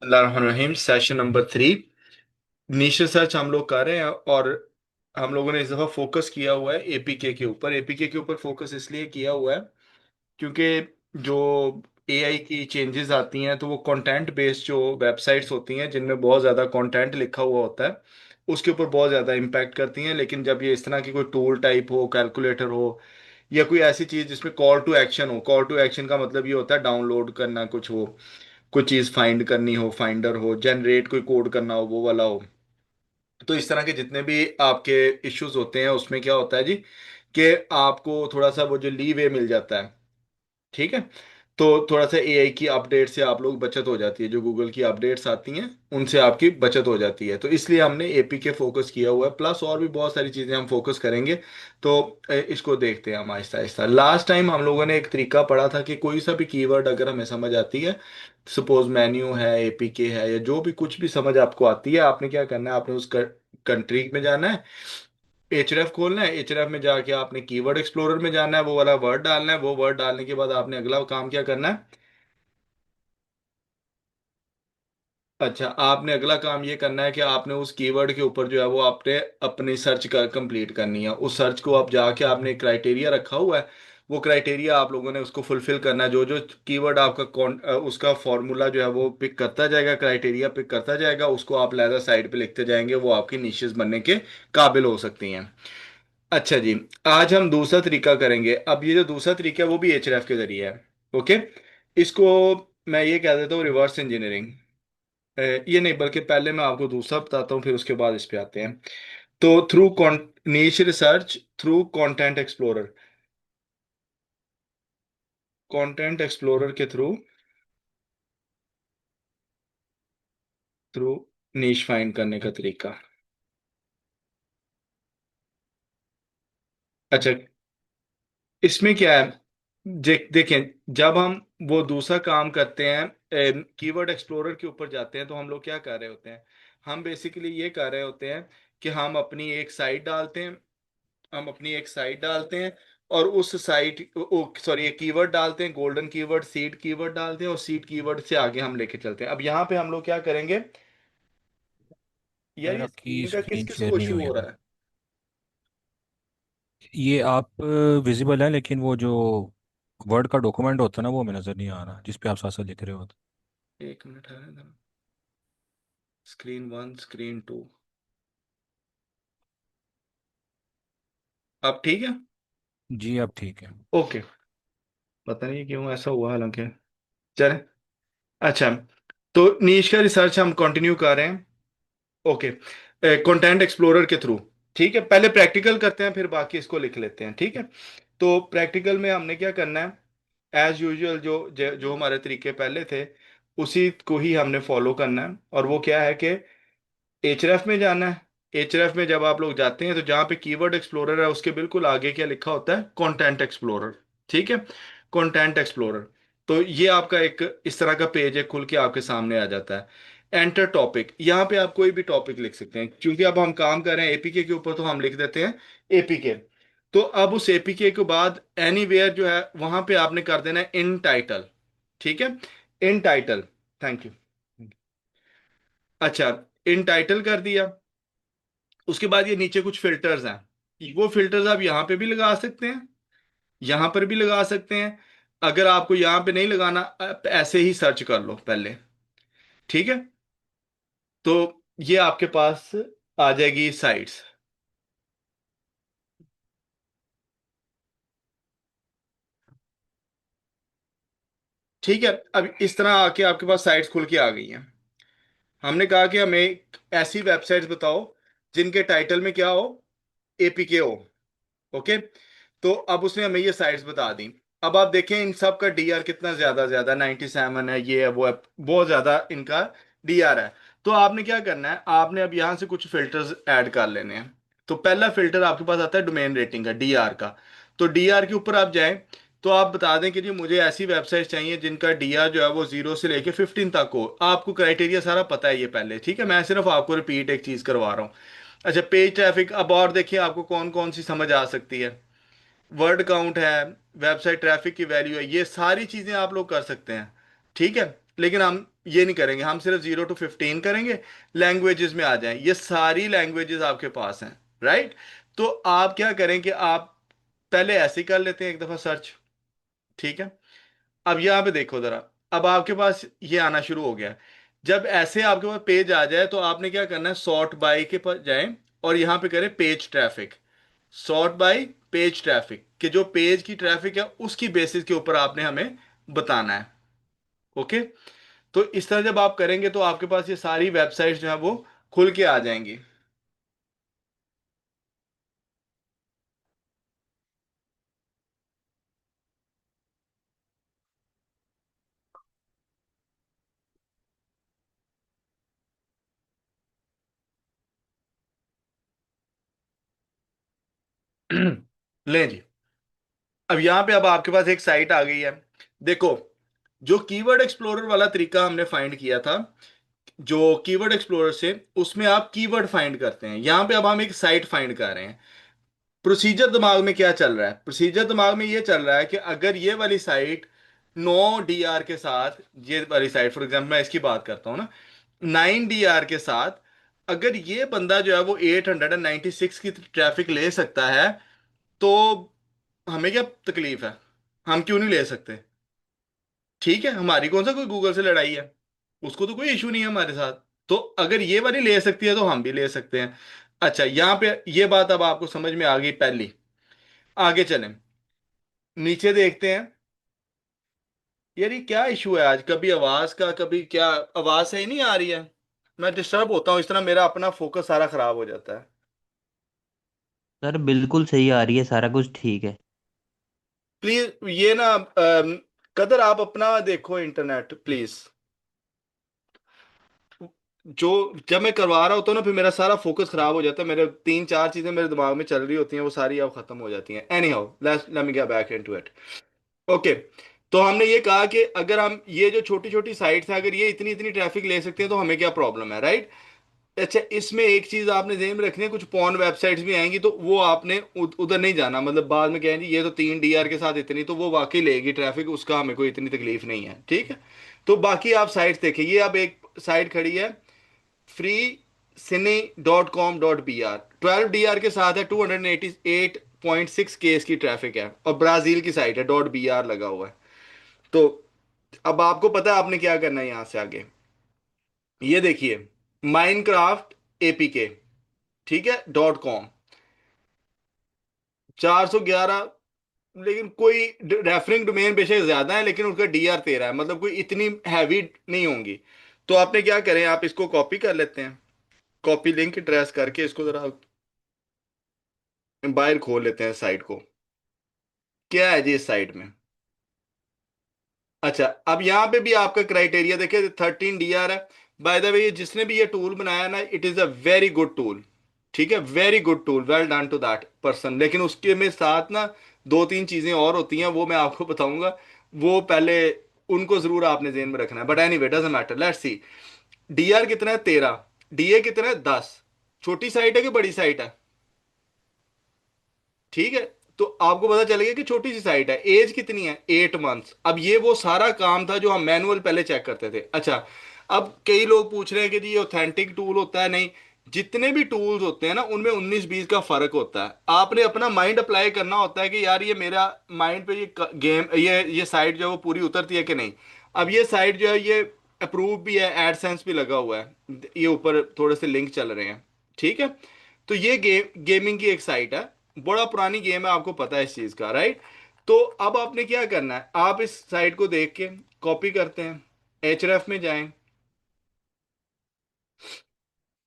रहीम session number 3। नीश research हम लोग कर रहे हैं, और हम लोगों ने इस दफा फोकस किया हुआ है एपीके के ऊपर। एपीके के ऊपर फोकस इसलिए किया हुआ है क्योंकि जो एआई की चेंजेस आती हैं, तो वो कंटेंट बेस्ड जो वेबसाइट्स होती हैं जिनमें बहुत ज़्यादा कंटेंट लिखा हुआ होता है, उसके ऊपर बहुत ज़्यादा इम्पैक्ट करती हैं। लेकिन जब ये इस तरह की कोई टूल टाइप हो, कैलकुलेटर हो, या कोई ऐसी चीज़ जिसमें कॉल टू एक्शन हो, कॉल टू एक्शन का मतलब ये होता है डाउनलोड करना कुछ हो, कोई चीज़ फाइंड करनी हो, फाइंडर हो, जनरेट कोई कोड करना हो, वो वाला हो। तो इस तरह के जितने भी आपके इश्यूज होते हैं, उसमें क्या होता है जी, कि आपको थोड़ा सा वो जो लीवे मिल जाता है। ठीक है। तो थोड़ा सा एआई की अपडेट से आप लोग बचत हो जाती है, जो गूगल की अपडेट्स आती हैं उनसे आपकी बचत हो जाती है। तो इसलिए हमने एपी के फोकस किया हुआ है, प्लस और भी बहुत सारी चीज़ें हम फोकस करेंगे। तो इसको देखते हैं हम आहिस्ता आहिस्ता। लास्ट टाइम हम लोगों ने एक तरीका पढ़ा था कि कोई सा भी कीवर्ड अगर हमें समझ आती है, सपोज मेन्यू है, एपीके है, या जो भी कुछ भी समझ आपको आती है, आपने क्या करना है, आपने उस कंट्री में जाना है, एचएफ खोलना है, एचएफ में जाके आपने कीवर्ड एक्सप्लोरर में जाना है, वो वाला वर्ड डालना है। वो वर्ड डालने के बाद आपने अगला काम क्या करना है? अच्छा, आपने अगला काम ये करना है कि आपने उस कीवर्ड के ऊपर जो है वो आपने अपनी सर्च कर कंप्लीट करनी है। उस सर्च को आप जाके आपने क्राइटेरिया रखा हुआ है, वो क्राइटेरिया आप लोगों ने उसको फुलफिल करना है। जो जो कीवर्ड आपका उसका फॉर्मूला जो है वो पिक करता जाएगा, क्राइटेरिया पिक करता जाएगा, उसको आप लहजा साइड पे लिखते जाएंगे, वो आपकी निशेस बनने के काबिल हो सकती हैं। अच्छा जी, आज हम दूसरा तरीका करेंगे। अब ये जो दूसरा तरीका है वो भी एचएफ के जरिए है। ओके। इसको मैं ये कह देता हूँ रिवर्स इंजीनियरिंग। ये नहीं, बल्कि पहले मैं आपको दूसरा बताता हूँ, फिर उसके बाद इस पे आते हैं। तो through niche research through content explorer, content explorer के थ्रू, थ्रू नीश फाइंड करने का तरीका। अच्छा, इसमें क्या है, देखें, जब हम वो दूसरा काम करते हैं, कीवर्ड एक्सप्लोरर के ऊपर जाते हैं, तो हम लोग क्या कर रहे होते हैं? हम बेसिकली ये कर रहे होते हैं कि हम अपनी एक साइट डालते हैं, हम अपनी एक साइट डालते हैं, और उस साइट, सॉरी, एक कीवर्ड डालते हैं, गोल्डन कीवर्ड, सीड कीवर्ड डालते हैं, और सीड कीवर्ड से आगे हम लेके चलते हैं। अब यहाँ पे हम लोग क्या करेंगे? यार यार ये आपकी स्क्रीन का किस स्क्रीन किस शेयर को नहीं इशू हुई हो अभी। रहा है? ये आप विजिबल है, लेकिन वो जो वर्ड का डॉक्यूमेंट होता है ना, वो हमें नज़र नहीं आ रहा जिस पे आप साथ साथ लिख रहे हो। एक मिनट है। Screen 1, screen 2। अब ठीक है। जी अब ठीक है। ओके। पता नहीं क्यों ऐसा हुआ, हालांकि चले। अच्छा, तो नीश का रिसर्च हम कंटिन्यू कर रहे हैं। ओके। कंटेंट एक्सप्लोरर के थ्रू। ठीक है, पहले प्रैक्टिकल करते हैं, फिर बाकी इसको लिख लेते हैं। ठीक है। तो प्रैक्टिकल में हमने क्या करना है? एज यूजुअल जो जो जो हमारे तरीके पहले थे, उसी को ही हमने फॉलो करना है। और वो क्या है कि एचएफ में जाना है। एचएफ में जब आप लोग जाते हैं, तो जहाँ पे कीवर्ड एक्सप्लोरर है, उसके बिल्कुल आगे क्या लिखा होता है? Content explorer. ठीक है। Content explorer. तो ये आपका एक इस तरह का पेज है, खुल के आपके सामने आ जाता है। एंटर टॉपिक, यहाँ पे आप कोई भी टॉपिक लिख सकते हैं। क्योंकि अब हम काम कर रहे हैं एपीके के ऊपर, तो हम लिख देते हैं एपीके। तो अब उस एपीके के बाद एनीवेयर जो है, वहां पे आपने कर देना है इन टाइटल। ठीक है। इन टाइटल। Thank you. अच्छा, इन टाइटल कर दिया। उसके बाद ये नीचे कुछ फिल्टर्स हैं, वो फिल्टर्स आप यहाँ पे भी लगा सकते हैं, यहाँ पर भी लगा सकते हैं। अगर आपको यहाँ पे नहीं लगाना, आप ऐसे ही सर्च कर लो पहले। ठीक है। तो ये आपके पास आ जाएगी साइट्स। ठीक है। अब इस तरह आके आपके पास साइट्स खुल के आ गई हैं। हमने कहा कि हमें ऐसी वेबसाइट्स बताओ जिनके टाइटल में क्या हो? एपीके हो। ओके। तो अब उसने हमें ये साइट्स बता दी। अब आप देखें इन सब का डीआर कितना ज्यादा ज्यादा 97 है, ये है वो है, बहुत ज्यादा इनका डीआर है। तो आपने क्या करना है, आपने अब यहां से कुछ फिल्टर्स ऐड कर लेने हैं। तो पहला फिल्टर आपके पास आता है डोमेन रेटिंग का, डीआर का। तो डीआर के ऊपर आप जाएं, तो आप बता दें कि जी मुझे ऐसी वेबसाइट चाहिए जिनका डीआर जो है वो 0 से लेके 15 तक हो। आपको क्राइटेरिया सारा पता है ये पहले, ठीक है, मैं सिर्फ आपको रिपीट एक चीज करवा रहा हूँ। अच्छा, पेज ट्रैफिक, अब और देखिए आपको कौन कौन सी समझ आ सकती है। वर्ड काउंट है, वेबसाइट ट्रैफिक की वैल्यू है, ये सारी चीजें आप लोग कर सकते हैं। ठीक है। लेकिन हम ये नहीं करेंगे, हम सिर्फ 0 to 15 करेंगे। लैंग्वेजेस में आ जाएं, ये सारी लैंग्वेजेस आपके पास हैं, राइट। तो आप क्या करें कि आप पहले ऐसे ही कर लेते हैं एक दफा सर्च, ठीक है। अब यहाँ पे देखो जरा, अब आपके पास ये आना शुरू हो गया। जब ऐसे आपके पास पेज आ जाए तो आपने क्या करना है, सॉर्ट बाय के पास जाएं और यहाँ पे करें page traffic. Sort by page traffic, कि जो पेज की ट्रैफिक है उसकी बेसिस के ऊपर आपने हमें बताना है। ओके। तो इस तरह जब आप करेंगे तो आपके पास ये सारी वेबसाइट्स जो है वो खुल के आ जाएंगी। लें जी। अब यहाँ पे अब आपके पास एक साइट आ गई है। देखो, जो कीवर्ड एक्सप्लोरर वाला तरीका हमने फाइंड किया था, जो कीवर्ड एक्सप्लोरर से उसमें आप कीवर्ड फाइंड करते हैं, यहाँ पे अब हम एक साइट फाइंड कर रहे हैं। प्रोसीजर दिमाग में क्या चल रहा है, प्रोसीजर दिमाग में ये चल रहा है कि अगर ये वाली साइट 9 DR के साथ, ये वाली साइट फॉर एग्जाम्पल मैं इसकी बात करता हूँ ना, 9 DR के साथ अगर ये बंदा जो है वो 896 की ट्रैफिक ले सकता है, तो हमें क्या तकलीफ है, हम क्यों नहीं ले सकते। ठीक है, हमारी कौन सा कोई गूगल से लड़ाई है, उसको तो कोई इशू नहीं है हमारे साथ। तो अगर ये वाली ले सकती है तो हम भी ले सकते हैं। अच्छा, यहाँ पे ये बात अब आपको समझ में आ गई पहली। आगे चलें, नीचे देखते हैं। यार ये क्या इशू है आज, कभी आवाज का कभी क्या, आवाज सही नहीं आ रही है। मैं डिस्टर्ब होता हूँ इस तरह, मेरा अपना फोकस सारा खराब हो जाता है। सर बिल्कुल सही आ रही है, सारा कुछ ठीक है। प्लीज ये ना कदर आप अपना देखो इंटरनेट प्लीज। जो जब मैं करवा रहा होता हूँ ना, फिर मेरा सारा फोकस खराब हो जाता है, मेरे तीन चार चीजें मेरे दिमाग में चल रही होती हैं, वो सारी अब खत्म हो जाती हैं। Any how, let me get back into it. Okay. तो हमने ये कहा कि अगर हम ये जो छोटी छोटी साइट्स हैं, अगर ये इतनी इतनी ट्रैफिक ले सकते हैं तो हमें क्या प्रॉब्लम है, राइट। अच्छा, इसमें एक चीज आपने ध्यान में रखनी है, कुछ पॉर्न वेबसाइट्स भी आएंगी तो वो आपने उधर नहीं जाना, मतलब बाद में कहेंगे ये तो 3 DR के साथ इतनी, तो वो वाकई लेगी ट्रैफिक, उसका हमें कोई इतनी तकलीफ नहीं है, ठीक है। तो बाकी आप साइट्स देखिए, ये अब एक साइट खड़ी है, फ्री cine.com.br, 12 DR के साथ है, 288.6 K की ट्रैफिक है, और ब्राजील की साइट है, .br लगा हुआ है। तो अब आपको पता है आपने क्या करना है यहां से आगे। ये देखिए, माइनक्राफ्ट एपीके, ठीक है, .com, 411। लेकिन कोई रेफरिंग डोमेन बेशक ज्यादा है, लेकिन उनका DR 13 है, मतलब कोई इतनी हैवी नहीं होंगी। तो आपने क्या करें, आप इसको कॉपी कर लेते हैं, कॉपी लिंक ट्रेस करके इसको जरा बाहर खोल लेते हैं साइट को। क्या है जी इस साइट में। अच्छा, अब यहाँ पे भी आपका क्राइटेरिया देखिए, 13 DR है। बाय द वे, ये जिसने भी ये टूल बनाया ना, it is a very good tool, ठीक है, very good tool, well done to that person. लेकिन उसके में साथ ना दो तीन चीजें और होती हैं, वो मैं आपको बताऊंगा। वो पहले उनको जरूर आपने ध्यान में रखना है, but any way doesn't matter, let's see. DR कितना है, 13। DA कितना है, 10। छोटी साइट है कि बड़ी साइट है, ठीक है। तो आपको पता चलेगा कि छोटी सी साइट है, एज कितनी है, 8 मंथ्स। अब ये वो सारा काम था जो हम मैनुअल पहले चेक करते थे। अच्छा, अब कई लोग पूछ रहे हैं कि जी ये ऑथेंटिक टूल होता है, नहीं। जितने भी टूल्स होते हैं ना, उनमें 19-20 का फर्क होता है। आपने अपना माइंड अप्लाई करना होता है कि यार ये मेरा माइंड पे ये गेम, ये साइट जो है वो पूरी उतरती है कि नहीं। अब ये साइट जो है ये अप्रूव भी है, एडसेंस भी लगा हुआ है, ये ऊपर थोड़े से लिंक चल रहे हैं, ठीक है। तो ये गेमिंग की एक साइट है, बड़ा पुरानी गेम है, आपको पता है इस चीज का, राइट। तो अब आपने क्या करना है, आप इस साइट को देख के कॉपी करते हैं, HRF में जाएं।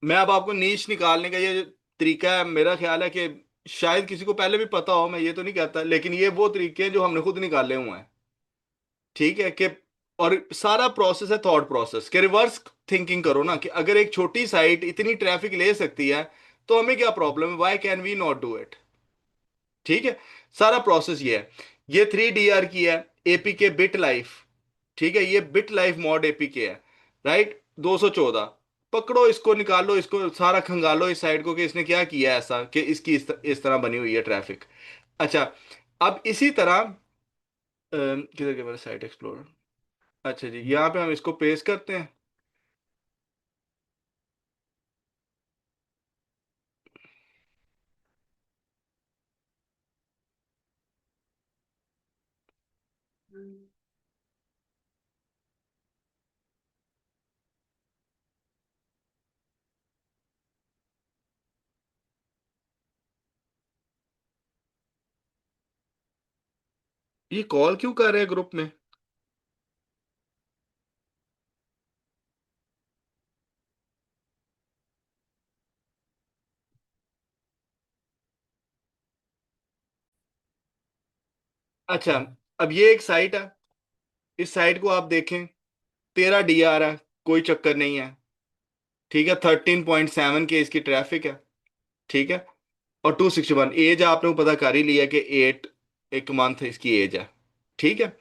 मैं अब आपको नीश निकालने का ये जो तरीका है, मेरा ख्याल है कि शायद किसी को पहले भी पता हो, मैं ये तो नहीं कहता, लेकिन ये वो तरीके हैं जो हमने खुद निकाले हुए हैं, ठीक है। कि और सारा प्रोसेस है थॉट प्रोसेस के, रिवर्स थिंकिंग करो ना, कि अगर एक छोटी साइट इतनी ट्रैफिक ले सकती है तो हमें क्या प्रॉब्लम है, why can we not do it, ठीक है। सारा प्रोसेस ये है। ये 3 DR की है, APK बिट लाइफ, ठीक है, ये बिट लाइफ मॉड APK है, राइट। 214, पकड़ो इसको, निकालो इसको, सारा खंगालो इस साइड को कि इसने क्या किया है ऐसा कि इसकी इस तरह बनी हुई है ट्रैफिक। अच्छा, अब इसी तरह किधर गया मेरा साइट एक्सप्लोरर। अच्छा जी, यहाँ पे हम इसको पेस्ट करते हैं। ये कॉल क्यों कर रहे हैं ग्रुप में? अच्छा, अब ये एक साइट है, इस साइट को आप देखें, 13 DR है, कोई चक्कर नहीं है। ठीक है, 13.7 के इसकी ट्रैफिक है। ठीक है, और 261 एज आपने को पता कर ही लिया कि 8 एक मंथ इसकी एज है। ठीक है,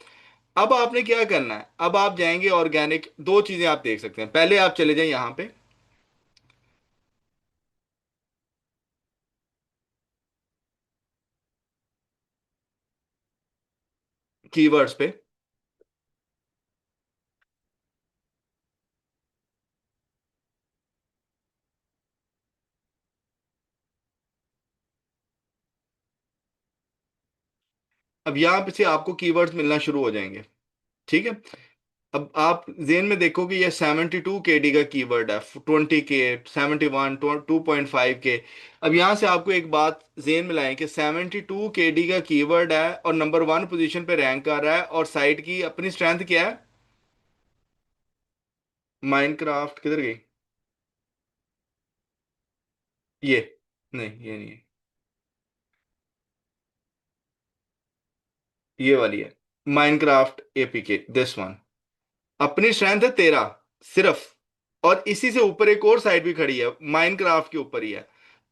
अब आपने क्या करना है, अब आप जाएंगे ऑर्गेनिक, दो चीजें आप देख सकते हैं। पहले आप चले जाएं यहाँ पे कीवर्ड्स पे। अब यहाँ पे से आपको कीवर्ड्स मिलना शुरू हो जाएंगे। ठीक है, अब आप जेन में देखो कि ये 72 KD का कीवर्ड है, 20 K, 71, 2.5 K। अब यहाँ से आपको एक बात जेन में लाएं कि 72 KD का कीवर्ड है और नंबर 1 पोजीशन पे रैंक कर रहा है, और साइट की अपनी स्ट्रेंथ क्या है? माइनक्राफ्ट किधर गई? ये नहीं, ये नहीं है, ये वाली है, माइनक्राफ्ट APK, दिस वन। अपनी स्ट्रेंथ है 13 सिर्फ, और इसी से ऊपर एक और साइट भी खड़ी है माइनक्राफ्ट के ऊपर ही है,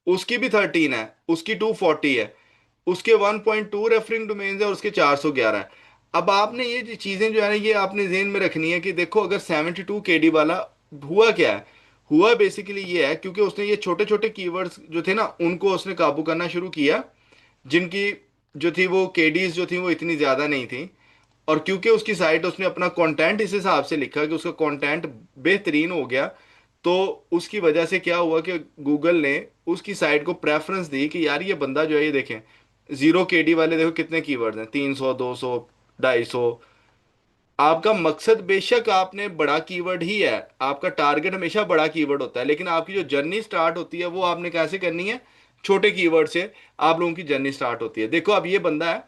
उसकी भी 13 है, उसकी 240 है, उसके 1.2 रेफरिंग डोमेन्स है, और उसके 411 है। अब आपने ये जो चीजें जो है ना, ये आपने जेहन में रखनी है कि देखो अगर 72 KD वाला, हुआ क्या है, हुआ बेसिकली ये है क्योंकि उसने ये छोटे छोटे कीवर्ड्स जो थे ना उनको उसने काबू करना शुरू किया, जिनकी जो थी वो केडीज जो थी वो इतनी ज्यादा नहीं थी। और क्योंकि उसकी साइट, उसने अपना कंटेंट इस हिसाब से लिखा कि उसका कंटेंट बेहतरीन हो गया, तो उसकी वजह से क्या हुआ कि गूगल ने उसकी साइट को प्रेफरेंस दी कि यार ये बंदा जो है, ये देखें 0 KD वाले देखो कितने कीवर्ड्स हैं, 300, 200, 250। आपका मकसद बेशक आपने बड़ा कीवर्ड ही है, आपका टारगेट हमेशा बड़ा कीवर्ड होता है, लेकिन आपकी जो जर्नी स्टार्ट होती है वो आपने कैसे करनी है, छोटे कीवर्ड से आप लोगों की जर्नी स्टार्ट होती है। देखो अब ये बंदा है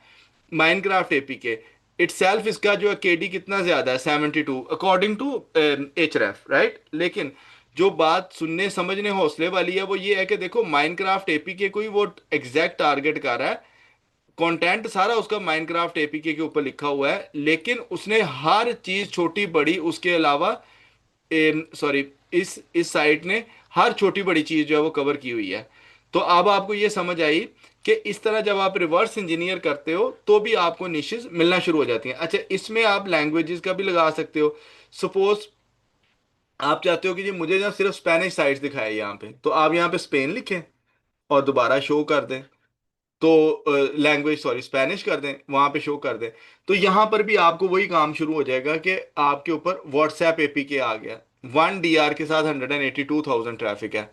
माइनक्राफ्ट APK, इटसेल्फ इसका जो है KD कितना ज्यादा है, 72 अकॉर्डिंग टू Href, राइट। लेकिन जो बात सुनने समझने हौसले वाली है वो ये है कि देखो माइनक्राफ्ट APK को ही वो एग्जैक्ट टारगेट कर रहा है, कंटेंट सारा उसका माइनक्राफ्ट APK के ऊपर लिखा हुआ है, लेकिन उसने हर चीज छोटी बड़ी उसके अलावा, सॉरी, इस साइट ने हर छोटी बड़ी चीज जो है वो कवर की हुई है। तो अब आपको ये समझ आई कि इस तरह जब आप रिवर्स इंजीनियर करते हो तो भी आपको निशेस मिलना शुरू हो जाती हैं। अच्छा, इसमें आप लैंग्वेजेस का भी लगा सकते हो। सपोज आप चाहते हो कि जी मुझे ना सिर्फ स्पेनिश साइट्स दिखाए यहाँ पे, तो आप यहाँ पे स्पेन लिखें और दोबारा शो कर दें, तो लैंग्वेज, सॉरी, स्पेनिश कर दें, वहां पे शो कर दें, तो यहां पर भी आपको वही काम शुरू हो जाएगा कि आपके ऊपर व्हाट्सएप APK आ गया, 1 DR के साथ 182,000 ट्रैफिक है।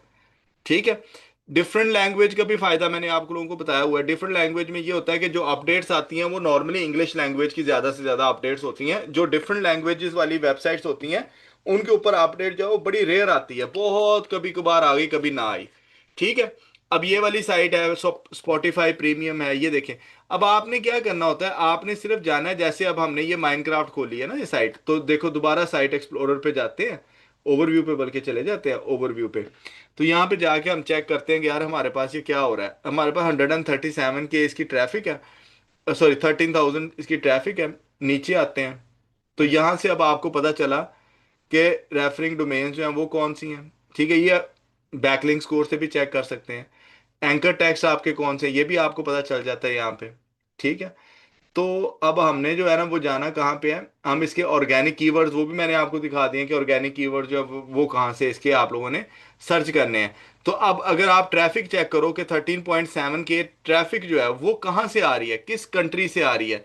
ठीक है, डिफरेंट लैंग्वेज का भी फायदा मैंने आप लोगों को बताया हुआ है। डिफरेंट लैंग्वेज में ये होता है कि जो अपडेट्स आती हैं वो नॉर्मली इंग्लिश लैंग्वेज की ज्यादा से ज्यादा अपडेट्स होती हैं, जो डिफरेंट लैंग्वेजेस वाली वेबसाइट्स होती हैं उनके ऊपर अपडेट जो है वो बड़ी रेयर आती है, बहुत कभी कभार आ गई, कभी ना आई। ठीक है, अब ये वाली साइट है, स्पॉटिफाई प्रीमियम है, ये देखें। अब आपने क्या करना होता है, आपने सिर्फ जाना है, जैसे अब हमने ये माइनक्राफ्ट खोली है ना ये साइट, तो देखो दोबारा साइट एक्सप्लोरर पे जाते हैं, ओवरव्यू पे बल्कि चले जाते हैं, ओवरव्यू पे। तो यहाँ पे जाके हम चेक करते हैं कि यार हमारे पास ये क्या हो रहा है। हमारे पास 137 के इसकी ट्रैफिक है, सॉरी 13,000 इसकी ट्रैफिक है। नीचे आते हैं, तो यहाँ से अब आपको पता चला कि रेफरिंग डोमेन्स जो हैं वो कौन सी हैं। ठीक है, ये बैकलिंक स्कोर से भी चेक कर सकते हैं। एंकर टैग्स आपके कौन से हैं, ये भी आपको पता चल जाता है यहाँ पे। ठीक है, तो अब हमने जो है ना वो जाना कहाँ पे है, हम इसके ऑर्गेनिक कीवर्ड्स वो भी मैंने आपको दिखा दिए कि ऑर्गेनिक कीवर्ड जो है वो कहाँ से इसके आप लोगों ने सर्च करने हैं। तो अब अगर आप ट्रैफिक चेक करो कि 13.7 के ट्रैफिक जो है वो कहाँ से आ रही है, किस कंट्री से आ रही है,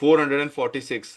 446.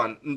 1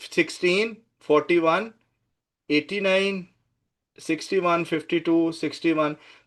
16 41 89 61 52 61.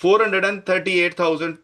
438,000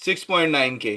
6.9K.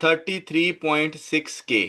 33.6K.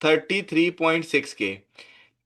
33.6K.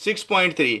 6.3.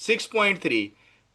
6.3.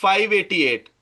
588.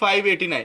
589.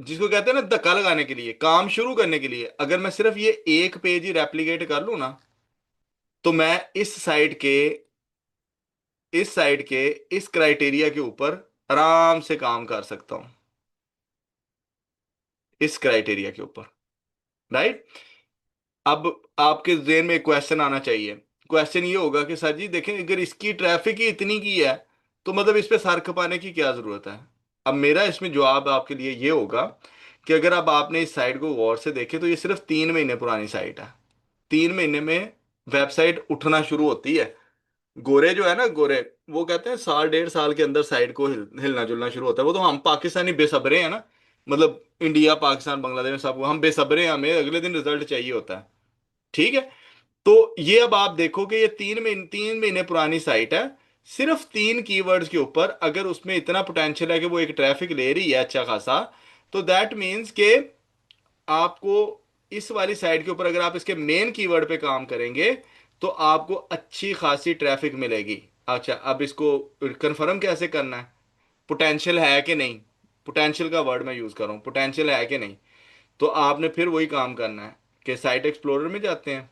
जिसको कहते हैं ना धक्का लगाने के लिए, काम शुरू करने के लिए, अगर मैं सिर्फ ये एक पेज ही रेप्लिकेट कर लूं ना, तो मैं इस साइड के इस क्राइटेरिया के ऊपर आराम से काम कर सकता हूं, इस क्राइटेरिया के ऊपर, राइट। अब आपके ज़हन में एक क्वेश्चन आना चाहिए। क्वेश्चन ये होगा कि सर जी देखें, अगर इसकी ट्रैफिक ही इतनी की है, तो मतलब इस पे सर खपाने की क्या जरूरत है। अब मेरा इसमें जवाब आपके लिए ये होगा कि अगर अब आपने इस साइट को गौर से देखे, तो ये सिर्फ 3 महीने पुरानी साइट है। 3 महीने में वेबसाइट उठना शुरू होती है। गोरे जो है ना, गोरे, वो कहते हैं साल 1.5 साल के अंदर साइट को हिलना जुलना शुरू होता है। वो तो हम पाकिस्तानी बेसब्रे हैं ना, मतलब इंडिया पाकिस्तान बांग्लादेश में सब हम बेसब्रे हैं, हमें अगले दिन रिजल्ट चाहिए होता है। ठीक है। तो ये अब आप देखो कि ये 3 महीने पुरानी साइट है। सिर्फ 3 कीवर्ड्स के ऊपर अगर उसमें इतना पोटेंशियल है कि वो एक ट्रैफिक ले रही है अच्छा खासा, तो दैट मीन्स कि आपको इस वाली साइट के ऊपर अगर आप इसके मेन कीवर्ड पे काम करेंगे, तो आपको अच्छी खासी ट्रैफिक मिलेगी। अच्छा, अब इसको कंफर्म कैसे करना है, पोटेंशियल है कि नहीं। पोटेंशियल का वर्ड मैं यूज कर रहा हूँ, पोटेंशियल है कि नहीं। तो आपने फिर वही काम करना है कि साइट एक्सप्लोरर में जाते हैं,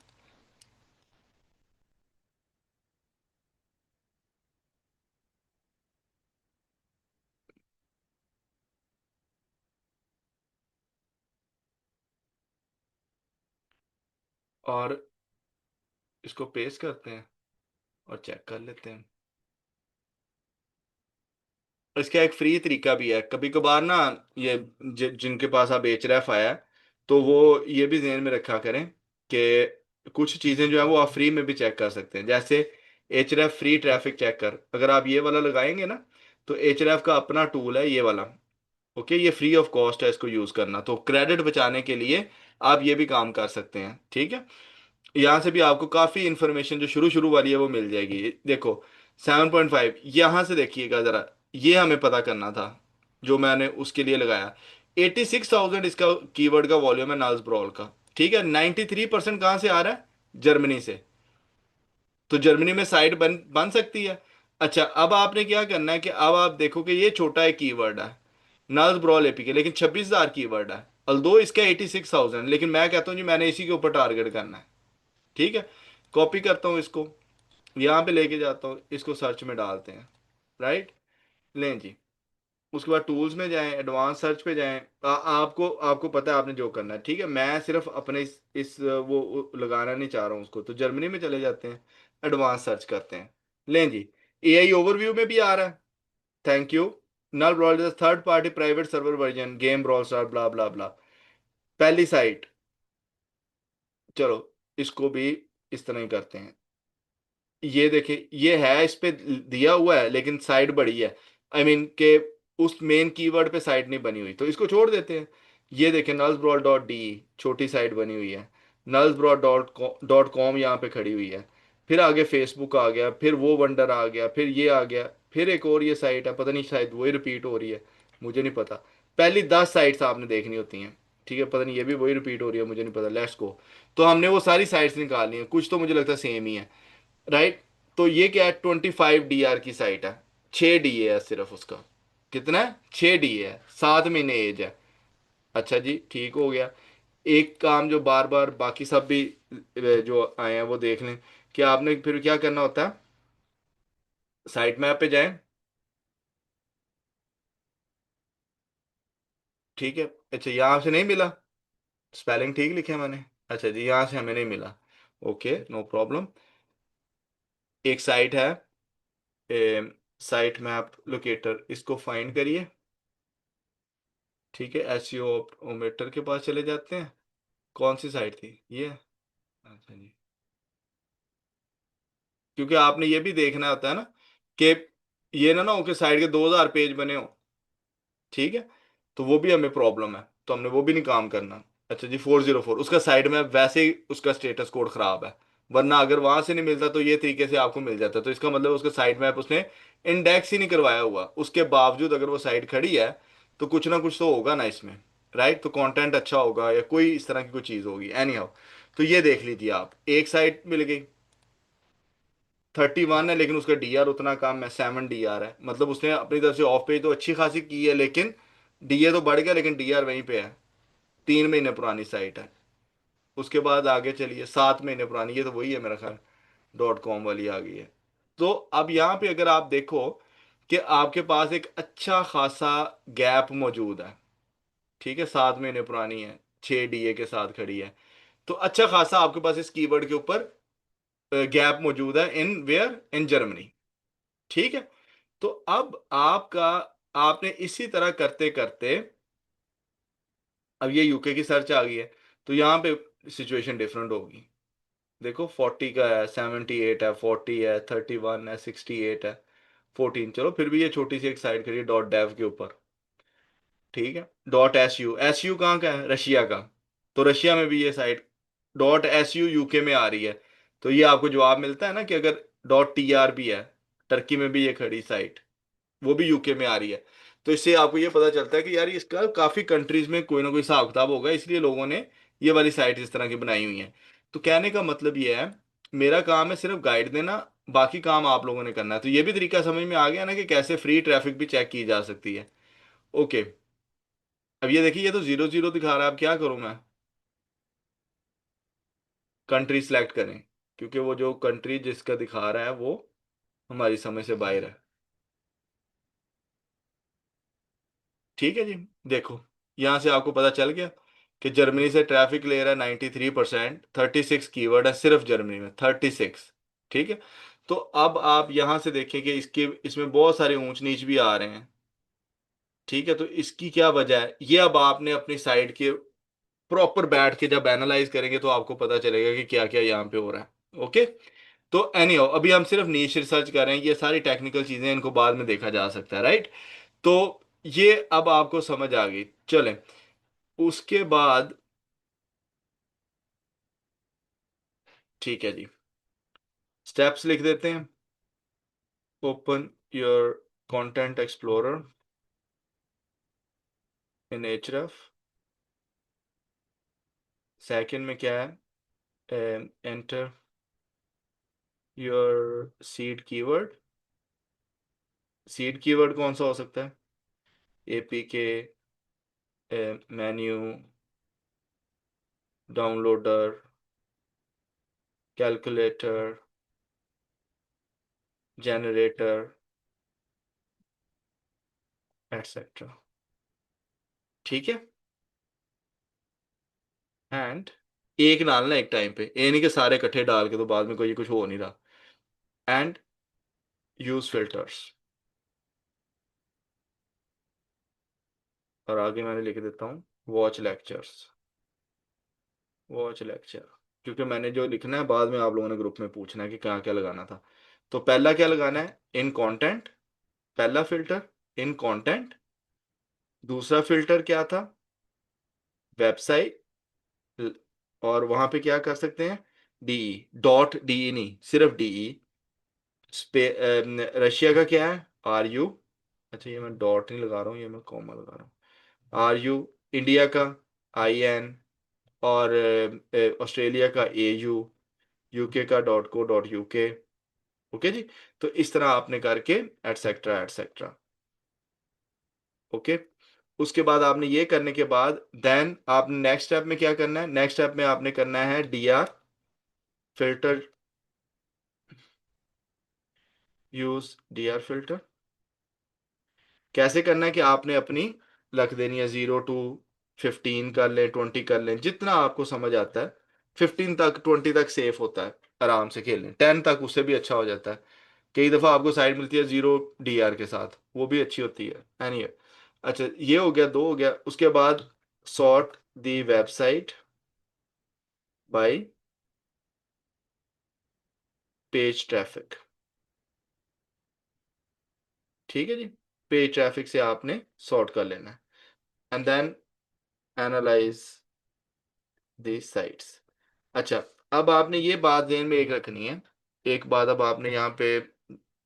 और इसको पेस्ट करते हैं और चेक कर लेते हैं। इसका एक फ्री तरीका भी है कभी कभार ना, ये जिनके पास आप एचरेफ आया है, तो वो ये भी ध्यान में रखा करें कि कुछ चीज़ें जो है वो आप फ्री में भी चेक कर सकते हैं। जैसे एचरेफ फ्री ट्रैफिक चेकर, अगर आप ये वाला लगाएंगे ना, तो एचरेफ का अपना टूल है ये वाला। ओके, ये फ्री ऑफ कॉस्ट है इसको यूज़ करना, तो क्रेडिट बचाने के लिए आप ये भी काम कर सकते हैं। ठीक है। यहाँ से भी आपको काफी इंफॉर्मेशन जो शुरू शुरू वाली है वो मिल जाएगी। देखो 7.5 यहाँ से देखिएगा जरा, ये हमें पता करना था जो मैंने उसके लिए लगाया। 86,000 इसका कीवर्ड का वॉल्यूम है नाल्स ब्रॉल का। ठीक है, 93% कहाँ से आ रहा है, जर्मनी से। तो जर्मनी में साइट बन बन सकती है। अच्छा, अब आपने क्या करना है कि अब आप देखो कि ये छोटा एक कीवर्ड है नाल्स ब्रॉल एपी के, लेकिन 26,000 कीवर्ड है। अल्दो इसका 86,000, लेकिन मैं कहता हूँ जी मैंने इसी के ऊपर टारगेट करना है। ठीक है, कॉपी करता हूँ इसको, यहाँ पे लेके जाता हूँ, इसको सर्च में डालते हैं, राइट। लें जी, उसके बाद टूल्स में जाएं, एडवांस सर्च पे जाएं। आपको आपको पता है आपने जो करना है। ठीक है, मैं सिर्फ अपने वो लगाना नहीं चाह रहा हूँ उसको, तो जर्मनी में चले जाते हैं, एडवांस सर्च करते हैं। लें जी, एआई ओवरव्यू में भी आ रहा है। Thank you. Null brawl is third party private server version game brawl star blah blah blah. पहली साइट, चलो इसको भी इस तरह ही करते हैं। ये देखिए, ये है इस पे दिया हुआ है, लेकिन साइट बड़ी है। आई मीन के उस मेन कीवर्ड पे साइट नहीं बनी हुई, तो इसको छोड़ देते हैं। ये देखें नल्स ब्रॉड डॉट डी, छोटी साइट बनी हुई है। नल्स ब्रॉड डॉट कॉम यहाँ पे खड़ी हुई है। फिर आगे फेसबुक आ गया, फिर वो वंडर आ गया, फिर ये आ गया, फिर एक और ये साइट है, पता नहीं शायद वही रिपीट हो रही है, मुझे नहीं पता। पहली 10 साइट्स आपने देखनी होती हैं। ठीक है, पता नहीं ये भी वही रिपीट हो रही है, मुझे नहीं पता। Let's go. तो हमने वो सारी साइट्स निकालनी है, कुछ तो मुझे लगता है सेम ही है, राइट। तो ये क्या है, 25 DR की साइट है। 6 DA है सिर्फ उसका। कितना है, 6 DA है, 7 महीने एज है। अच्छा जी, ठीक हो गया। एक काम जो बार बार बाकी सब भी जो आए हैं वो देख लें कि आपने फिर क्या करना होता है। साइट मैप पे जाएं। ठीक है। अच्छा, यहाँ से नहीं मिला, स्पेलिंग ठीक लिखे हैं मैंने। अच्छा जी, यहाँ से हमें नहीं मिला। Okay, no problem. एक साइट है, साइट मैप लोकेटर, इसको फाइंड करिए। ठीक है, एसईओ ओमेटर के पास चले जाते हैं। कौन सी साइट थी ये, अच्छा जी। क्योंकि आपने ये भी देखना होता है ना कि ये ना हो कि साइट के 2,000 पेज बने हो। ठीक है, तो वो भी हमें प्रॉब्लम है, तो हमने वो भी नहीं काम करना। अच्छा जी, 404 उसका साइड में वैसे ही उसका स्टेटस कोड खराब है, वरना अगर वहां से नहीं मिलता तो ये तरीके से आपको मिल जाता। तो इसका मतलब उसका साइड मैप उसने इंडेक्स ही नहीं करवाया हुआ, उसके बावजूद अगर वो साइट खड़ी है, तो कुछ ना कुछ तो होगा ना इसमें, राइट। तो कंटेंट अच्छा होगा या कोई इस तरह की कोई चीज़ होगी, एनी हाउ। तो ये देख लीजिए आप, एक साइट मिल गई। 31 है, लेकिन उसका डीआर उतना कम है, 7 डीआर है। मतलब उसने अपनी तरफ से ऑफ पेज तो अच्छी खासी की है, लेकिन डी ए तो बढ़ गया लेकिन डी आर वहीं पे है, 3 महीने पुरानी साइट है। उसके बाद आगे चलिए, 7 महीने पुरानी, ये तो वही है मेरा ख्याल, डॉट कॉम वाली आ गई है। तो अब यहाँ पे अगर आप देखो कि आपके पास एक अच्छा खासा गैप मौजूद है, ठीक है, 7 महीने पुरानी है, 6 डीए के साथ खड़ी है, तो अच्छा खासा आपके पास इस कीवर्ड के ऊपर गैप मौजूद है, इन वेयर, इन जर्मनी, ठीक है। तो अब आपका, आपने इसी तरह करते करते, अब ये यूके की सर्च आ गई है, तो यहाँ पे सिचुएशन डिफरेंट होगी। देखो 40 का है, 78 है, 40 है, 31 है, 68 है, 14, चलो फिर भी ये छोटी सी एक साइड करिए डॉट डेव के ऊपर, ठीक है। Dot S U, S U कहाँ का है, रशिया का, तो रशिया में भी ये site dot S U UK में आ रही है, तो ये आपको जवाब मिलता है ना कि अगर डॉट टी आर भी है, टर्की में भी ये खड़ी साइट, वो भी यूके में आ रही है, तो इससे आपको ये पता चलता है कि यार इसका काफी कंट्रीज में कोई ना कोई हिसाब किताब होगा, इसलिए लोगों ने ये वाली साइट इस तरह की बनाई हुई है। तो कहने का मतलब ये है, मेरा काम है सिर्फ गाइड देना, बाकी काम आप लोगों ने करना है। तो ये भी तरीका समझ में आ गया ना कि कैसे फ्री ट्रैफिक भी चेक की जा सकती है। ओके, अब ये देखिए, ये तो 0 0 दिखा रहा है, अब क्या करूं मैं, कंट्री सेलेक्ट करें, क्योंकि वो जो कंट्री जिसका दिखा रहा है वो हमारी समझ से बाहर है, ठीक है जी। देखो यहां से आपको पता चल गया कि जर्मनी से ट्रैफिक ले रहा है 93%, 36 कीवर्ड है सिर्फ जर्मनी में, 36, ठीक है। तो अब आप यहां से देखें कि इसके, इसमें बहुत सारे ऊंच नीच भी आ रहे हैं, ठीक है। तो इसकी क्या वजह है, ये अब आपने अपनी साइड के प्रॉपर बैठ के जब एनालाइज करेंगे तो आपको पता चलेगा कि क्या क्या यहाँ पे हो रहा है। ओके, तो एनी अभी हम सिर्फ नीश रिसर्च कर रहे हैं, ये सारी टेक्निकल चीजें इनको बाद में देखा जा सकता है, राइट। तो ये अब आपको समझ आ गई, चलें उसके बाद, ठीक है जी, स्टेप्स लिख देते हैं। Open your content explorer in एचरफ, सेकंड में क्या है, enter your seed keyword, seed keyword कौन सा हो सकता है, APK, menu, downloader, calculator, generator, etcetera, ठीक है। एंड एक डालना एक टाइम पे, ये नहीं कि सारे इकट्ठे डाल के तो बाद में कोई कुछ हो नहीं रहा। एंड यूज फिल्टर्स, और आगे मैंने लिख देता हूँ वॉच लेक्चर्स, वॉच लेक्चर, क्योंकि मैंने जो लिखना है बाद में आप लोगों ने ग्रुप में पूछना है कि कहाँ क्या लगाना था। तो पहला क्या लगाना है, इन कंटेंट, पहला फिल्टर इन कंटेंट, दूसरा फिल्टर क्या था, वेबसाइट, और वहां पे क्या कर सकते हैं, डीई, डॉट डीई नहीं, सिर्फ डीई, रशिया का क्या है, आर यू, अच्छा ये मैं डॉट नहीं लगा रहा हूँ, ये मैं कॉमा लगा रहा हूँ, आर यू, इंडिया का आई एन, और ऑस्ट्रेलिया का ए यू, यूके का dot co dot UK. Okay जी, तो इस तरह आपने करके एटसेट्रा एटसेट्रा। ओके, उसके बाद आपने ये करने के बाद देन आपने नेक्स्ट स्टेप में क्या करना है, नेक्स्ट स्टेप में आपने करना है D R filter, use D R filter. कैसे करना है कि आपने अपनी रख देनी है 0 to 15 कर लें, 20 कर लें, जितना आपको समझ आता है, 15 तक, 20 तक सेफ होता है, आराम से खेल लें, 10 तक उससे भी अच्छा हो जाता है। कई दफ़ा आपको साइड मिलती है 0 डीआर के साथ, वो भी अच्छी होती है, एनी। अच्छा ये हो गया, दो हो गया, उसके बाद सॉर्ट दी वेबसाइट बाय पेज ट्रैफिक, ठीक है जी, पेज ट्रैफिक से आपने सॉर्ट कर लेना है, and then analyse the sites. अच्छा, अब आपने ये बात ध्यान में एक रखनी है, एक बात अब आपने यहाँ पे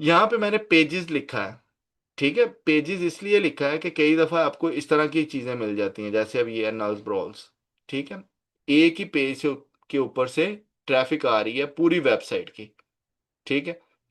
यहाँ पे मैंने पेजेस लिखा है, ठीक है। पेजेस इसलिए लिखा है कि कई दफ़ा आपको इस तरह की चीज़ें मिल जाती हैं, जैसे अब ये है नल्स ब्रॉल्स, ठीक है, एक ही पेज के ऊपर से ट्रैफिक आ रही है पूरी वेबसाइट की, ठीक है,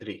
3.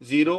0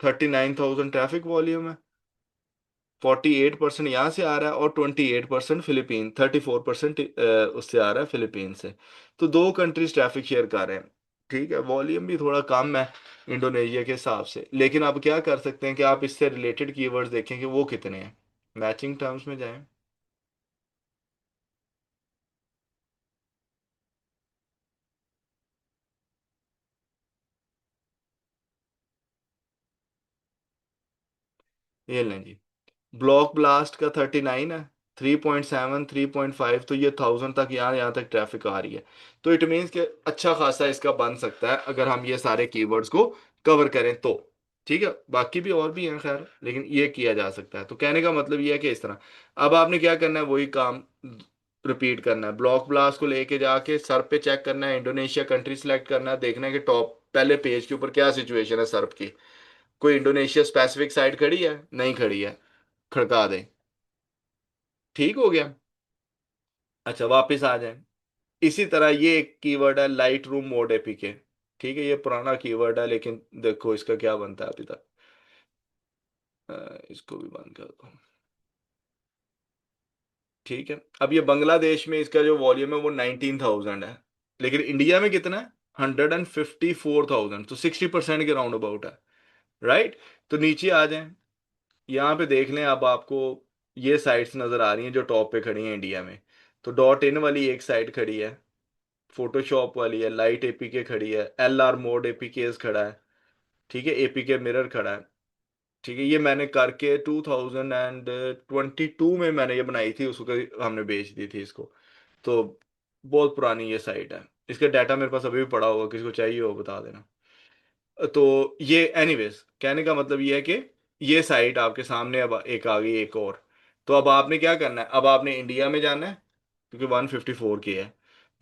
39,000 ट्रैफिक वॉल्यूम है, 48% यहाँ से आ रहा है और 28% फिलीपीन, 34% उससे आ रहा है फिलीपीन से। तो दो कंट्रीज ट्रैफिक शेयर कर रहे हैं। ठीक है, वॉल्यूम भी थोड़ा कम है इंडोनेशिया के हिसाब से, लेकिन आप क्या कर सकते हैं कि आप इससे रिलेटेड कीवर्ड्स देखें कि वो कितने हैं, मैचिंग टर्म्स में जाएं। ये लें जी, ब्लॉक ब्लास्ट का 39 है, 3.7 3.5, तो ये 1000 तक, यहाँ तक ट्रैफिक आ रही है। तो इट मीन्स कि अच्छा खासा इसका बन सकता है अगर हम ये सारे कीवर्ड्स को कवर करें तो। ठीक है, बाकी भी और भी हैं खैर, लेकिन ये किया जा सकता है। तो कहने का मतलब ये है कि इस तरह अब आपने क्या करना है, वही काम रिपीट करना है। ब्लॉक ब्लास्ट को लेके जाके सर्फ पे चेक करना है, इंडोनेशिया कंट्री सेलेक्ट करना है, देखना है कि टॉप पहले पेज के ऊपर क्या सिचुएशन है सर्फ की। कोई इंडोनेशिया स्पेसिफिक साइट खड़ी है, नहीं खड़ी है, खड़का दें। ठीक हो गया। अच्छा, वापस आ जाए। इसी तरह ये एक कीवर्ड है लाइट रूम मोड एपीके। ठीक है, ये पुराना कीवर्ड है, लेकिन देखो इसका क्या बनता है अभी तक। इसको भी बंद कर दो। ठीक है, अब ये बांग्लादेश में इसका जो वॉल्यूम है वो 19,000 है, लेकिन इंडिया में कितना है, 154,000, तो 60% के राउंड अबाउट है। राइट। तो नीचे आ जाएं, यहाँ पे देख लें अब आपको ये साइट्स नजर आ रही हैं जो टॉप पे खड़ी हैं इंडिया में। तो डॉट इन वाली एक साइट खड़ी है, फोटोशॉप वाली है, लाइट एपीके खड़ी है, एल आर मोड एपीकेस खड़ा है। ठीक है, एपीके मिरर खड़ा है। ठीक है, ये मैंने करके 2022 में मैंने ये बनाई थी, उसको हमने बेच दी थी इसको। तो बहुत पुरानी ये साइट है, इसका डाटा मेरे पास अभी भी पड़ा होगा, किसी को चाहिए हो बता देना। तो ये एनीवेज कहने का मतलब ये है कि ये साइट आपके सामने अब एक आ गई, एक और। तो अब आपने क्या करना है, अब आपने इंडिया में जाना है, क्योंकि 154 की है।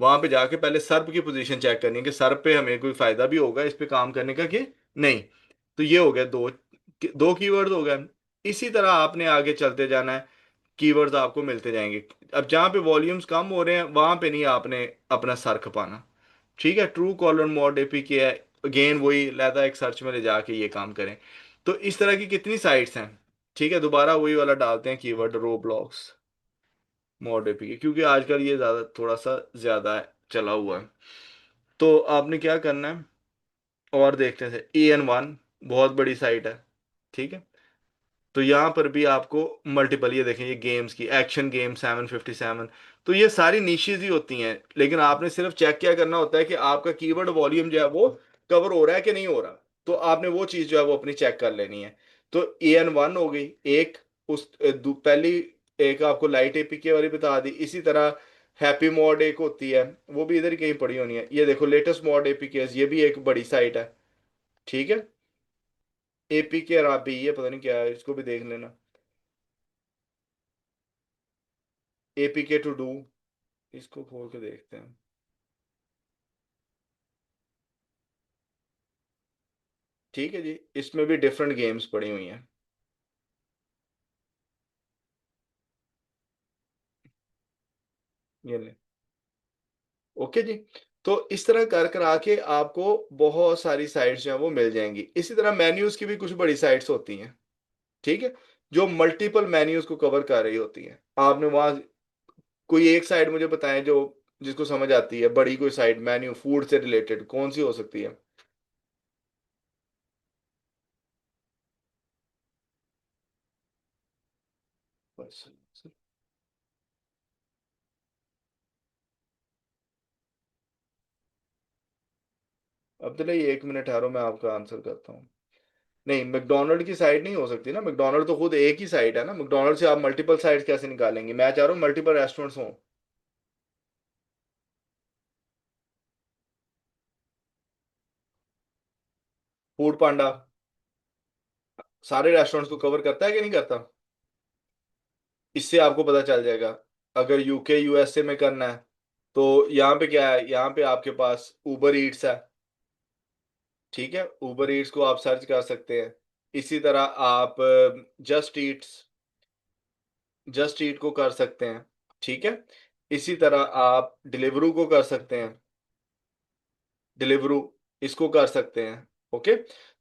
वहां पे जाके पहले सर्प की पोजीशन चेक करनी है कि सर्प पे हमें कोई फायदा भी होगा इस पे काम करने का कि नहीं। तो ये हो गया दो, दो कीवर्ड हो गए। इसी तरह आपने आगे चलते जाना है, कीवर्ड्स आपको मिलते जाएंगे। अब जहाँ पे वॉल्यूम्स कम हो रहे हैं वहां पे नहीं आपने अपना सर खपाना। ठीक है, ट्रू कॉलर मॉड एपीके है, अगेन वही लहदा एक सर्च में ले जाके ये काम करें। तो इस तरह की कितनी साइट्स हैं। ठीक है, दोबारा वही वाला डालते हैं कीवर्ड रो ब्लॉक्स मॉड एपीके, क्योंकि आजकल ये ज्यादा थोड़ा सा ज्यादा चला हुआ है। तो आपने क्या करना है, और देखते हैं EN1, बहुत बड़ी साइट है। ठीक है, तो यहाँ पर भी आपको मल्टीपल, ये देखें, ये गेम्स की एक्शन गेम 757। तो ये सारी निशेज ही होती हैं, लेकिन आपने सिर्फ चेक क्या करना होता है कि आपका कीवर्ड वॉल्यूम जो है वो कवर हो रहा है कि नहीं हो रहा। तो आपने वो चीज़ जो है वो अपनी चेक कर लेनी है। तो EN1 हो गई एक, उस पहली एक आपको लाइट एपीके वाली बता दी। इसी तरह हैप्पी मॉड एक होती है, वो भी इधर ही कहीं पड़ी होनी है। ये देखो लेटेस्ट मॉड एपीके, ये भी एक बड़ी साइट है। ठीक है, एपीके अराबी, ये पता नहीं क्या है, इसको भी देख लेना। एपीके टू डू, इसको खोल के देखते हैं। ठीक है जी, इसमें भी डिफरेंट गेम्स पड़ी हुई हैं। ये ले, ओके जी। तो इस तरह कर कर आके आपको बहुत सारी साइट्स जो हैं वो मिल जाएंगी। इसी तरह मेन्यूज की भी कुछ बड़ी साइट्स होती हैं। ठीक है, जो मल्टीपल मेन्यूज को कवर कर रही होती हैं। आपने वहां कोई एक साइट मुझे बताएं जो जिसको समझ आती है, बड़ी कोई साइट मेन्यू फूड से रिलेटेड कौन सी हो सकती है। बस, अब तो नहीं, 1 मिनट ठहरो, मैं आपका आंसर करता हूँ। नहीं, मैकडोनल्ड की साइट नहीं हो सकती ना, मैकडोनल्ड तो खुद एक ही साइट है ना, मैकडोनल्ड से आप मल्टीपल साइट कैसे निकालेंगे। मैं चाह रहा हूँ मल्टीपल रेस्टोरेंट्स हों। फूड पांडा सारे रेस्टोरेंट्स को कवर करता है कि नहीं करता, इससे आपको पता चल जाएगा। अगर यूके यूएसए में करना है तो यहाँ पे क्या है, यहाँ पे आपके पास उबर ईट्स है। ठीक है, उबर ईट्स को आप सर्च कर सकते हैं। इसी तरह आप जस्ट ईट को कर सकते हैं। ठीक है, इसी तरह आप डिलीवरू को कर सकते हैं, डिलीवरू इसको कर सकते हैं। ओके,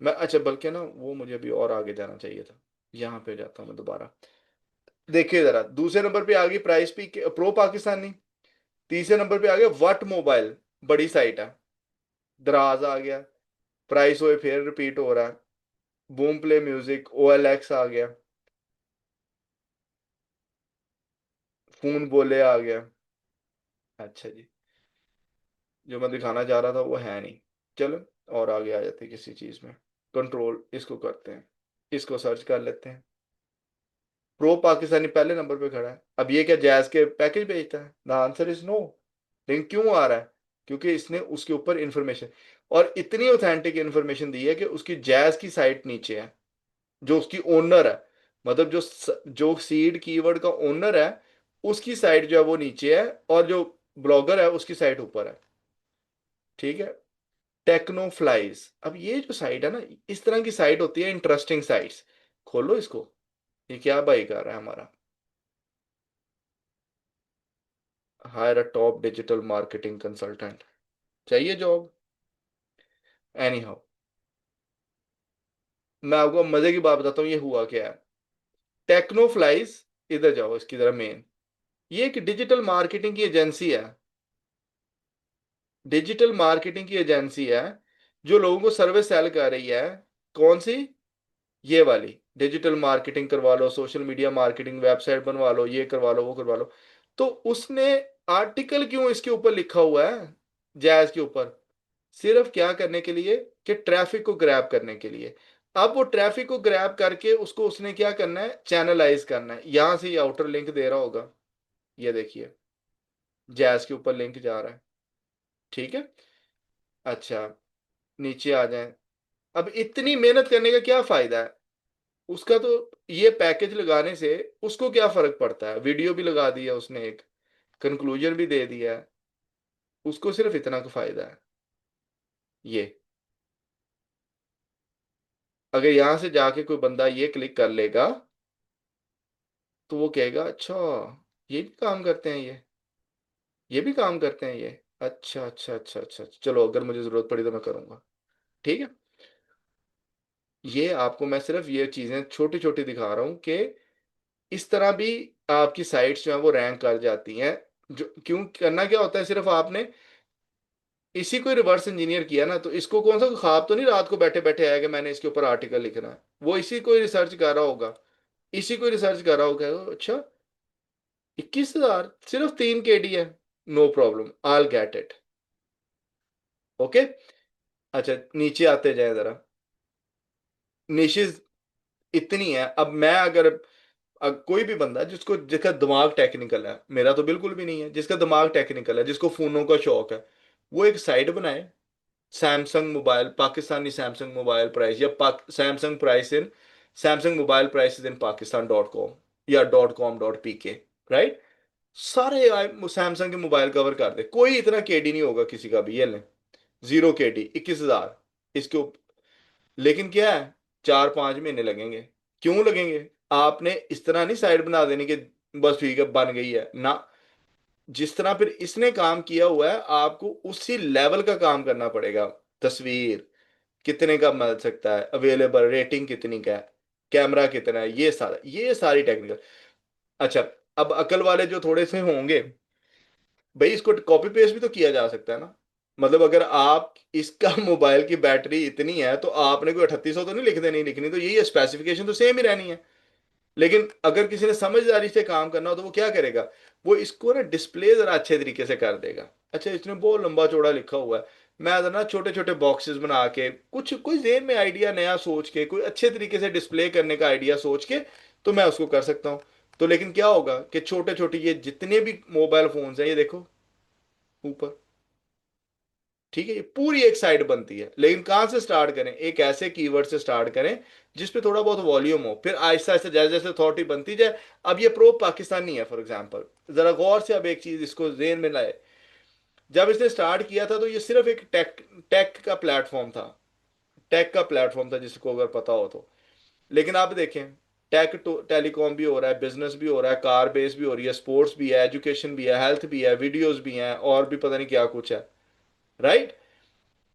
मैं अच्छा बल्कि ना वो मुझे अभी और आगे जाना चाहिए था, यहाँ पे जाता हूँ मैं दोबारा। देखिए जरा, दूसरे नंबर पे आ गई प्राइस पी प्रो पाकिस्तानी। तीसरे नंबर पे आ गया वट मोबाइल, बड़ी साइट है। दराज आ गया, प्राइस हुए फिर रिपीट हो रहा है। Boom play music, O L X आ गया, फोन बोले आ गया। अच्छा जी, जो मैं दिखाना चाह रहा था वो है नहीं। चलो और आगे आ जाते हैं किसी चीज में। कंट्रोल इसको करते हैं, इसको सर्च कर लेते हैं। प्रो पाकिस्तानी पहले नंबर पे खड़ा है। अब ये क्या जैज के पैकेज बेचता है? The answer is no. लेकिन क्यों आ रहा है? क्योंकि इसने उसके ऊपर इंफॉर्मेशन, और इतनी ऑथेंटिक इंफॉर्मेशन दी है कि उसकी जैज की साइट नीचे है, जो उसकी ओनर है, मतलब जो सीड कीवर्ड का ओनर है, उसकी साइट जो है वो नीचे है, और जो ब्लॉगर है उसकी साइट ऊपर है। ठीक है। टेक्नो फ्लाइज, अब ये जो साइट है ना, इस तरह की साइट होती है इंटरेस्टिंग साइट्स। खोलो इसको। ये क्या बाई कर रहा है हमारा? हायर अ टॉप डिजिटल मार्केटिंग कंसल्टेंट, चाहिए जॉब। एनी हाउ, मैं आपको मजे की बात बताता हूँ ये हुआ क्या है। टेक्नो फ्लाइज, इधर जाओ इसकी तरह मेन, ये एक डिजिटल मार्केटिंग की एजेंसी है। डिजिटल मार्केटिंग की एजेंसी है जो लोगों को सर्विस सेल कर रही है। कौन सी? ये वाली। डिजिटल मार्केटिंग करवा लो, सोशल मीडिया मार्केटिंग, वेबसाइट बनवा लो, ये करवा लो, वो करवा लो। तो उसने आर्टिकल क्यों इसके ऊपर लिखा हुआ है, जैज के ऊपर? सिर्फ क्या करने के लिए? कि ट्रैफिक को ग्रैब करने के लिए। अब वो ट्रैफिक को ग्रैब करके उसको उसने क्या करना है, चैनलाइज करना है। यहां से ये आउटर लिंक दे रहा होगा, ये देखिए, जैज के ऊपर लिंक जा रहा है। ठीक है। अच्छा, नीचे आ जाएं। अब इतनी मेहनत करने का क्या फायदा है उसका? तो ये पैकेज लगाने से उसको क्या फर्क पड़ता है? वीडियो भी लगा दिया उसने, एक कंक्लूजन भी दे दिया है, उसको सिर्फ इतना का फायदा है। ये अगर यहां से जाके कोई बंदा ये क्लिक कर लेगा तो वो कहेगा अच्छा, ये भी काम करते हैं ये भी काम करते हैं ये। अच्छा अच्छा अच्छा अच्छा, चलो अगर मुझे जरूरत पड़ी तो मैं करूंगा। ठीक है। ये आपको मैं सिर्फ ये चीजें छोटी छोटी दिखा रहा हूं कि इस तरह भी आपकी साइट्स जो है वो रैंक कर जाती हैं। जो क्यों करना क्या होता है, सिर्फ आपने इसी को रिवर्स इंजीनियर किया ना, तो इसको कौन सा ख्वाब तो नहीं रात को बैठे बैठे आया कि मैंने इसके ऊपर आर्टिकल लिखना है। वो इसी को रिसर्च कर रहा होगा, इसी को रिसर्च कर रहा होगा। अच्छा, 21,000 सिर्फ 3 KD है, no problem, I get it. Okay. अच्छा, नीचे आते जाए जरा। निशेज इतनी है। अब मैं अगर कोई भी बंदा जिसको जिसका दिमाग टेक्निकल है, मेरा तो बिल्कुल भी नहीं है, जिसका दिमाग टेक्निकल है, जिसको फोनों का शौक है, वो एक साइट बनाए। Samsung mobile, Pakistani Samsung mobile price, या Samsung price in, Samsung mobile prices in Pakistan dot com, या .com.pk। राइट। सारे सैमसंग के मोबाइल कवर कर दे, कोई इतना केडी नहीं होगा किसी का भी। ये ले, 0 KD, 21,000 इसके लेकिन क्या है, 4-5 महीने लगेंगे। क्यों लगेंगे? आपने इस तरह नहीं साइट बना देनी कि बस ठीक है बन गई है ना। जिस तरह फिर इसने काम किया हुआ है, आपको उसी लेवल का काम करना पड़ेगा। तस्वीर कितने का मिल सकता है, अवेलेबल रेटिंग कितनी का है, कैमरा कितना है, ये सारा, ये सारी टेक्निकल। अच्छा, अब अकल वाले जो थोड़े से होंगे, भाई इसको कॉपी पेस्ट भी तो किया जा सकता है ना। मतलब अगर आप इसका मोबाइल की बैटरी इतनी है तो आपने कोई 3800 तो नहीं लिख देनी, लिखनी तो यही है, स्पेसिफिकेशन तो सेम ही रहनी है। लेकिन अगर किसी ने समझदारी से काम करना हो तो वो क्या करेगा, वो इसको ना डिस्प्ले जरा अच्छे तरीके से कर देगा। अच्छा, इसने बहुत लंबा चौड़ा लिखा हुआ है, मैं तो ना छोटे छोटे बॉक्सेस बना के, कुछ कोई जेन में आइडिया नया सोच के, कोई अच्छे तरीके से डिस्प्ले करने का आइडिया सोच के, तो मैं उसको कर सकता हूँ। तो लेकिन क्या होगा कि छोटे छोटे ये जितने भी मोबाइल फोन्स हैं, ये देखो ऊपर, ठीक है, ये पूरी एक साइड बनती है। लेकिन कहाँ से स्टार्ट करें? एक ऐसे कीवर्ड से स्टार्ट करें जिसपे थोड़ा बहुत वॉल्यूम हो, फिर आहिस्ता आहिस्ता जैसे जैसे अथॉरिटी बनती जाए। अब ये प्रो पाकिस्तानी है फॉर एग्जांपल, जरा गौर से अब एक चीज इसको जेन में लाए। जब इसने स्टार्ट किया था तो ये सिर्फ एक टेक टेक का प्लेटफॉर्म था, टेक का प्लेटफॉर्म था जिसको अगर पता हो तो। लेकिन आप देखें, टेक तो टेलीकॉम भी हो रहा है, बिजनेस भी हो रहा है, कार बेस भी हो रही है, स्पोर्ट्स भी है, एजुकेशन भी है, हेल्थ भी है, वीडियोस भी हैं, और भी पता नहीं क्या कुछ है। Right.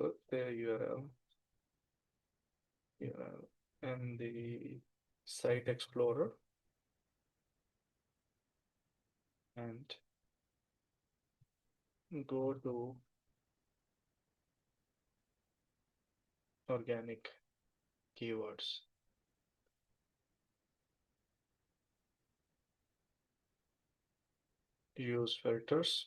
put the URL in the site explorer and go to organic keywords. Use filters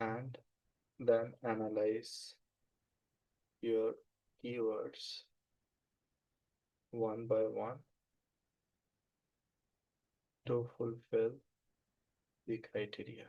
and then analyze your keywords one by one to fulfill the criteria،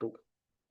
2۔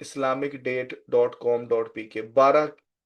islamicdate.com.pk، 12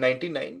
99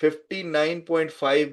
59.5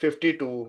52،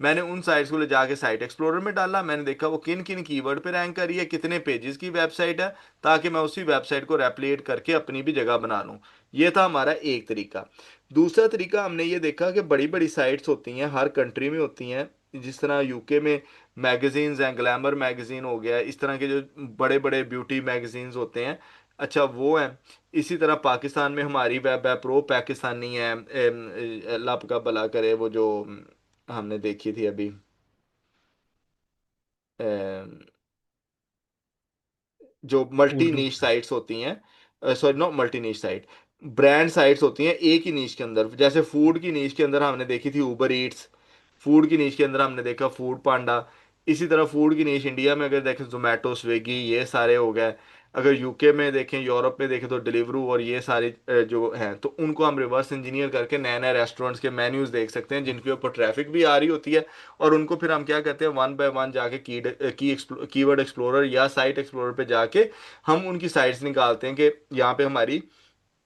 मैंने उन साइट्स को ले जाके साइट एक्सप्लोरर में डाला, मैंने देखा वो किन किन कीवर्ड पे रैंक कर रही है, कितने पेजेस की वेबसाइट है, ताकि मैं उसी वेबसाइट को रेप्लिकेट करके अपनी भी जगह बना लूँ। ये था हमारा एक तरीका। दूसरा तरीका हमने ये देखा कि बड़ी बड़ी साइट्स होती हैं, हर कंट्री में होती हैं, जिस तरह यूके में मैगजीन्स हैं, ग्लैमर मैगजीन हो गया, इस तरह के जो बड़े बड़े ब्यूटी मैगजीन्स होते हैं, अच्छा वो हैं। इसी तरह पाकिस्तान में हमारी वेब है प्रो पाकिस्तानी है, अल्लाह आपका भला करे, वो जो हमने देखी थी अभी, जो मल्टी उर्दू। नीश साइट्स होती हैं, sorry not multi niche site, brand sites होती हैं एक ही नीश के अंदर। जैसे फूड की नीश के अंदर हमने देखी थी उबर ईट्स, फूड की नीश के अंदर हमने देखा फूड पांडा। इसी तरह फूड की नीश इंडिया में अगर देखें जोमेटो स्विगी ये सारे हो गए। अगर यूके में देखें, यूरोप में देखें तो डिलीवरू और ये सारे जो हैं, तो उनको हम रिवर्स इंजीनियर करके नए नए रेस्टोरेंट्स के मेन्यूज देख सकते हैं, जिनके ऊपर ट्रैफिक भी आ रही होती है। और उनको फिर हम क्या कहते हैं, वन बाय वन जाके कीवर्ड एक्सप्लोरर या साइट एक्सप्लोरर पे जाके हम उनकी साइट्स निकालते हैं कि यहाँ पे हमारी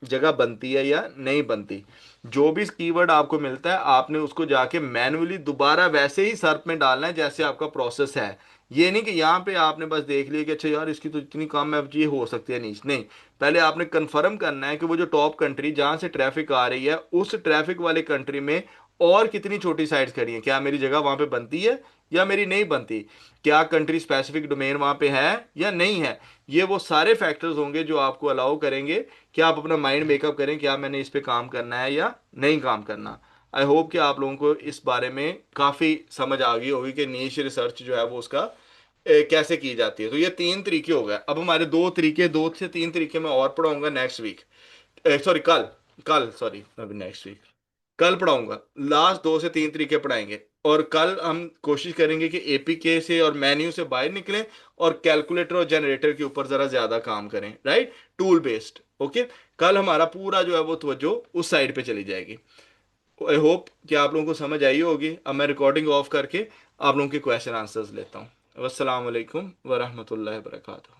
जगह बनती है या नहीं बनती। जो भी कीवर्ड आपको मिलता है आपने उसको जाके मैन्युअली दोबारा वैसे ही सर्च में डालना है जैसे आपका प्रोसेस है। ये नहीं कि यहाँ पे आपने बस देख लिया कि अच्छा यार इसकी तो इतनी कम है, ये हो सकती है नीच, नहीं। पहले आपने कंफर्म करना है कि वो जो टॉप कंट्री जहाँ से ट्रैफिक आ रही है, उस ट्रैफिक वाले कंट्री में और कितनी छोटी साइट्स खड़ी हैं, क्या मेरी जगह वहां पे बनती है या मेरी नहीं बनती, क्या कंट्री स्पेसिफिक डोमेन वहां पे है या नहीं है। ये वो सारे फैक्टर्स होंगे जो आपको अलाउ करेंगे कि आप अपना माइंड मेकअप करें क्या मैंने इस पे काम करना है या नहीं काम करना। आई होप कि आप लोगों को इस बारे में काफ़ी समझ आ गई होगी कि नीश रिसर्च जो है वो उसका कैसे की जाती है। तो ये तीन तरीके हो गए। अब हमारे दो तरीके, दो से तीन तरीके मैं और पढ़ाऊंगा नेक्स्ट वीक, सॉरी कल, कल सॉरी अभी नेक्स्ट वीक, कल पढ़ाऊंगा। लास्ट दो से तीन तरीके पढ़ाएंगे, और कल हम कोशिश करेंगे कि एपीके से और मेन्यू से बाहर निकलें और कैलकुलेटर और जनरेटर के ऊपर जरा ज्यादा काम करें, राइट, टूल बेस्ड। ओके, कल हमारा पूरा जो है वो तवज्जो उस साइड पे चली जाएगी। आई होप कि आप लोगों को समझ आई होगी। अब मैं रिकॉर्डिंग ऑफ करके आप लोगों के क्वेश्चन आंसर्स लेता हूँ। अस्सलाम वालेकुम वरहमतुल्लाहि वबरकातुहू।